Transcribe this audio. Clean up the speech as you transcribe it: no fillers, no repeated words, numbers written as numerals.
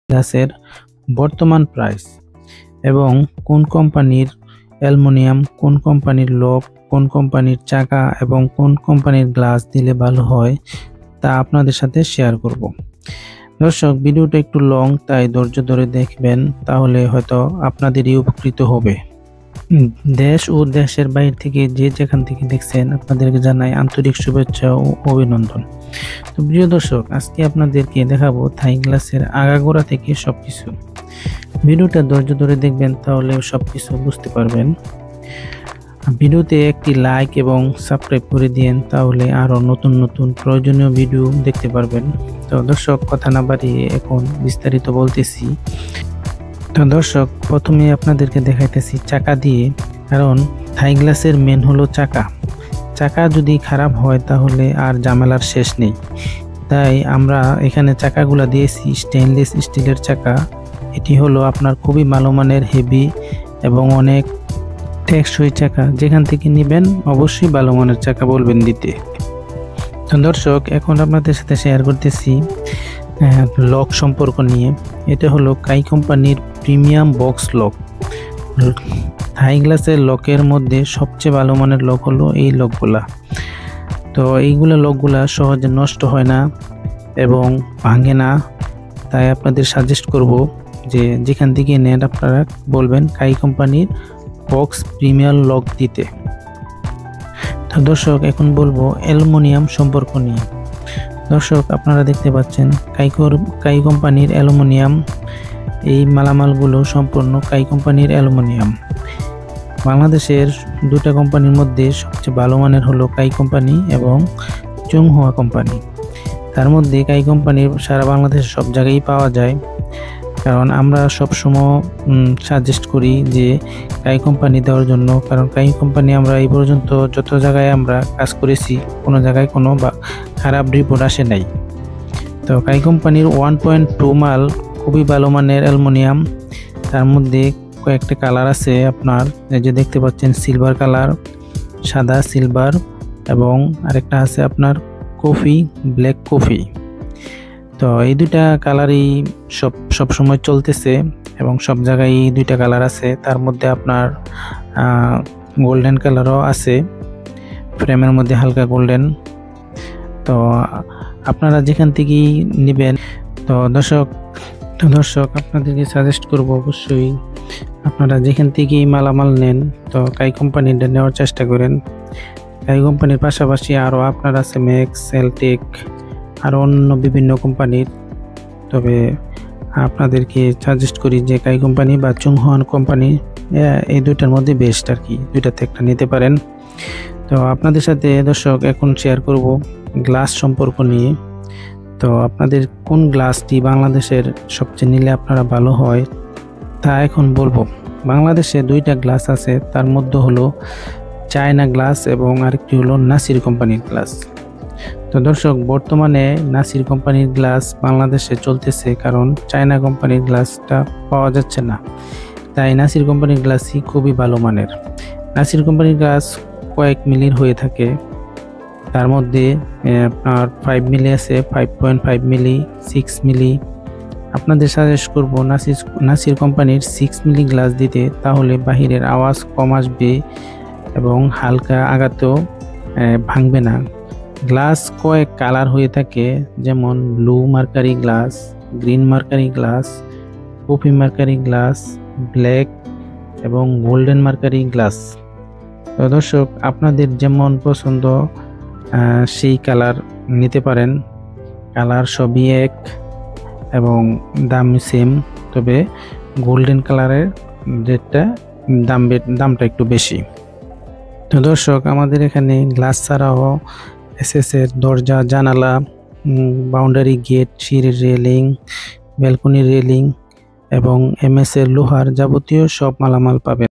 গ্লাসের বর্তমান প্রাইস এবং কোন কোম্পানির অ্যালুমিনিয়াম, কোন কোম্পানির লক, কোন কোম্পানির চাকা এবং কোন কোম্পানির গ্লাস দিলে ভালো হয় তা আপনাদের সাথে শেয়ার করব। দর্শক, ভিডিওটা একটু লং, তাই ধৈর্য ধরে দেখবেন, তাহলে হয়তো আপনাদেরই উপকৃত হবে। দেশ ও দেশের বাইরে থেকে যে যেখান থেকে দেখছেন আপনাদেরকে জানাই আন্তরিক শুভেচ্ছা ও অভিনন্দন। তো প্রিয় দর্শক, আজকে আপনাদেরকে দেখাবো থাই গ্লাসের আগাগোড়া থেকে সবকিছু। ভিডিওটা ধৈর্য ধরে দেখবেন, তাহলে সবকিছু বুঝতে পারবেন। ভিডিওতে একটি লাইক এবং সাবস্ক্রাইব করে দিন, তাহলে আরো নতুন নতুন প্রয়োজনীয় ভিডিও দেখতে পারবেন। তো দর্শক, কথা না বাড়িয়ে এখন বিস্তারিত বলতেছি। তো দর্শক, প্রথমে আপনাদেরকে দেখাইতেছি চাকা দিয়ে, কারণ থাই গ্লাসের মেন হলো চাকা। চাকা যদি খারাপ হয় তাহলে আর ঝামেলার শেষ নেই। তাই আমরা এখানে চাকাগুলা দিয়েছি স্টেনলেস স্টিলের চাকা। এটি হলো আপনার খুবই ভালো মানের, হেভি এবং অনেক টেকসই চাকা। যেখান থেকে নেবেন অবশ্যই ভালো মানের চাকা বলবেন দিতে। তো দর্শক, এখন আপনাদের সাথে শেয়ার করতেছি লক সম্পর্ক নিয়ে। এটা হলো কাই কোম্পানির প্রিমিয়াম বক্স লক। থাই গ্লাসের লকের মধ্যে সবচেয়ে ভালো মানের লক হলো এই লকগুলা। তো এইগুলো লকগুলা সহজে নষ্ট হয় না এবং ভাঙে না। তাই আপনাদের সাজেস্ট করব যে যেখান থেকে নেন আপনারা বলবেন কাই কোম্পানির বক্স প্রিমিয়াম লক দিতে। তো দর্শক, এখন বলবো অ্যালুমিনিয়াম সম্পর্ক নিয়ে। দর্শক, আপনারা দেখতে পাচ্ছেন কাই কোম্পানির অ্যালুমিনিয়াম। এই মালামালগুলো সম্পূর্ণ কাই কোম্পানির অ্যালুমিনিয়াম। বাংলাদেশের দুটা কোম্পানির মধ্যে সবচেয়ে ভালো মানের হলো কাই কোম্পানি এবং চংহুয়া কোম্পানি। তার মধ্যে কাই কোম্পানির সারা বাংলাদেশে সব জায়গায় পাওয়া যায়, কারণ আমরা সবসময় সাজেস্ট করি যে কাই কোম্পানি দেওয়ার জন্য। কারণ কাই কোম্পানি আমরা এই পর্যন্ত যত জায়গায় আমরা কাজ করেছি, কোনো জায়গায় কোনো খারাপ রিপোর্ট আসে নাই। তো কাই কোম্পানির 1.2 মাল খুবই ভালো মানের অ্যালুমিনিয়াম। তার মধ্যে কয়েকটা কালার আছে আপনার, এই যে দেখতে পাচ্ছেন সিলভার কালার, সাদা সিলভার, এবং আরেকটা আছে আপনার কফি, ব্ল্যাক কফি। তো এই দুইটা কালারই সব সময় চলতেছে এবং সব জায়গায় এই দুইটা কালার আছে। তার মধ্যে আপনার গোল্ডেন কালারও আছে, ফ্রেমের মধ্যে হালকা গোল্ডেন। তো আপনারা যেখান থেকেই নেবেন। তো দর্শক আপনাদেরকে সাজেস্ট করব অবশ্যই আপনারা যেখান থেকেই মালামাল নেন তো কাই কোম্পানিটা নেওয়ার চেষ্টা করেন। কাই কোম্পানির পাশাপাশি আরও আপনার আছে ম্যাক্স, সেলটেক, আরও অন্য বিভিন্ন কোম্পানির। তবে আপনাদেরকে সাজেস্ট করি যে কাই কোম্পানি বা চংহুয়া কোম্পানি, এই দুইটার মধ্যে বেস্ট আর কি, দুইটাতে একটা নিতে পারেন। তো আপনাদের সাথে দর্শক এখন শেয়ার করব গ্লাস সম্পর্ক নিয়ে। তো আপনাদের কোন গ্লাসটি বাংলাদেশের সবচেয়ে নিলে আপনারা ভালো হয় তা এখন বলবো। বাংলাদেশে দুইটা গ্লাস আছে, তার মধ্যে হলো চায়না গ্লাস এবং আরেকটি হলো নাসির কোম্পানির গ্লাস। তো দর্শক, বর্তমানে নাসির কোম্পানির গ্লাস বাংলাদেশে চলতেছে, কারণ চায়না কোম্পানির গ্লাসটা পাওয়া যাচ্ছে না। তাই নাসির কোম্পানির গ্লাসই খুবই ভালো মানের। নাসির কোম্পানির গ্লাস কয়েক মিলির হয়ে থাকে, তার মধ্যে আপনার 5 মিলি আছে, 5.5 মিলি, 6 মিলি। আপনাদের সাজেস্ট করব নাসির কোম্পানির 6 মিলি গ্লাস দিতে, তাহলে বাহিরের আওয়াজ কম আসবে এবং হালকা আঘাতেও ভাঙবে না। গ্লাস কয়েক কালার হয়ে থাকে, যেমন blue mercury glass, green mercury glass, coffee mercury glass, black এবং গোল্ডেন মার্কারি গ্লাস। তো দর্শক, আপনাদের যেমন পছন্দ সেই কালার নিতে পারেন। কালার সবই এক এবং দাম সেম, তবে গোল্ডেন কালারের রেটটা দামটা একটু বেশি। তো দর্শক, আমাদের এখানে গ্লাস ছাড়াও এসএস এর দরজা, জানালা, বাউন্ডারি গেট, সিঁড়ির রেলিং, ব্যালকনি রেলিং এবং এমএস এর লোহার যাবতীয় সব মালামাল পাবেন।